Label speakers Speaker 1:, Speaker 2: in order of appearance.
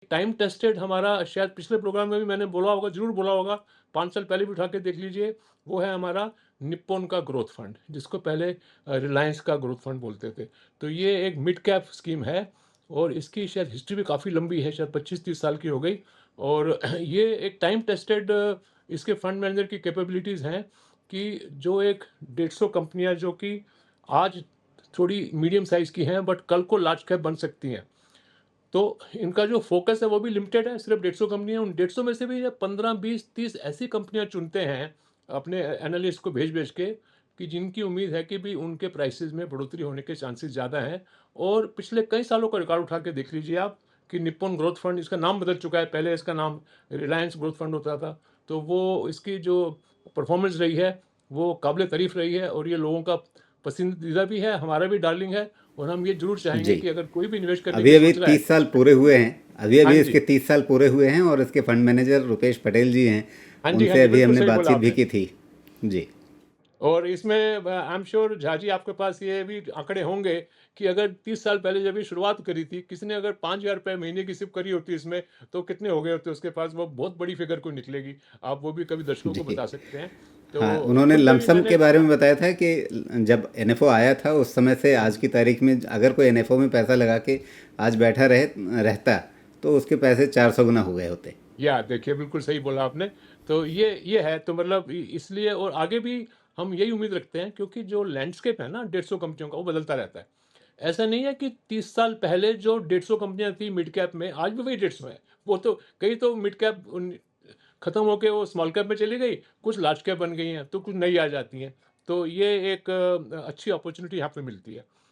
Speaker 1: Time tested हमारा, शायद पिछले प्रोग्राम में भी मैंने बोला होगा, ज़रूर बोला होगा, 5 साल पहले भी उठा के देख लीजिए, वो है हमारा निप्पॉन का ग्रोथ फंड, जिसको पहले रिलायंस का ग्रोथ फंड बोलते थे। तो ये एक मिड कैप स्कीम है और इसकी शायद हिस्ट्री भी काफ़ी लंबी है, शायद 25-30 साल की हो गई। और ये एक टाइम टेस्टेड इसके फंड मैनेजर की कैपेबिलिटीज़ हैं कि जो एक 150 कंपनियाँ जो कि आज थोड़ी मीडियम साइज़ की हैं, बट कल को लार्ज कैप बन सकती हैं। तो इनका जो फ़ोकस है वो भी लिमिटेड है, सिर्फ़ 150 कंपनियाँ, उन 150 में से भी ये 15, 20, 30 ऐसी कंपनियाँ चुनते हैं, अपने एनालिस्ट को भेज-भेज के, कि जिनकी उम्मीद है कि भई उनके प्राइसेज़ में बढ़ोतरी होने के चांसेस ज़्यादा हैं। और पिछले कई सालों का रिकॉर्ड उठा के देख लीजिए आप, कि निप्पॉन ग्रोथ फंड, इसका नाम बदल चुका है, पहले इसका नाम रिलायंस ग्रोथ फंड होता था। तो वो इसकी जो परफ़ॉर्मेंस रही है, वो काबिल तारीफ़ रही है और ये लोगों का पसंदीदा भी है, हमारा भी डार्लिंग है। और हम ये ज़रूर चाहेंगे
Speaker 2: जी।
Speaker 1: कि अगर कोई भी निवेश करने की
Speaker 2: अभी-अभी
Speaker 1: सोच रहा है।
Speaker 2: 30 साल पूरे हुए हैं।
Speaker 1: हाँ
Speaker 2: अभी-अभी
Speaker 1: जी।
Speaker 2: इसके 30 साल पूरे हुए हैं और इसके फंड मैनेजर रुपेश पटेल जी हैं।
Speaker 1: हाँ
Speaker 2: उनसे
Speaker 1: जी,
Speaker 2: अभी
Speaker 1: बिल्कुल
Speaker 2: हमने
Speaker 1: सही बोला
Speaker 2: बातचीत भी
Speaker 1: आपने।
Speaker 2: की थी। जी।
Speaker 1: और इसमें I am sure Jha ji, आपके पास ये भी आंकड़े होंगे कि अगर 30 साल पहले जब ये शुरुआत करी थी, किसी ने अगर 5,000 रुपए महीने की सिर्फ करी होती इसमें, तो कितने हो गए होते उसके पास, वो बहुत बड़ी फिगर को निकलेगी। आप वो भी कभी दर्शकों को
Speaker 2: जी।
Speaker 1: बता सकते हैं।
Speaker 2: हाँ,
Speaker 1: तो
Speaker 2: उन्होंने
Speaker 1: खुद में भी
Speaker 2: लमसम
Speaker 1: मैंने।
Speaker 2: के बारे में बताया था कि जब एनएफओ आया था उस समय से आज
Speaker 1: हम्म,
Speaker 2: की तारीख में अगर कोई एनएफओ में पैसा लगा के आज बैठा रहता तो उसके पैसे 400 गुना हो गए होते।
Speaker 1: या देखिए, बिल्कुल सही बोला आपने। तो ये है, तो मतलब इसलिए और आगे भी हम यही उम्मीद रखते हैं, क्योंकि जो लैंडस्केप है ना 150 कंपनियों का, वो बदलता रहता है। ऐसा नहीं है कि 30 साल पहले जो 150 कंपनियां थी मिड कैप में, आज भी वही 150 है। वो तो कई तो मिड कैप खत्म होके वो स्मॉल कैप में चली गई, कुछ लार्ज कैप बन गई हैं, तो कुछ नई आ जाती हैं। तो ये एक अच्छी अपॉर्चुनिटी यहाँ पे मिलती है।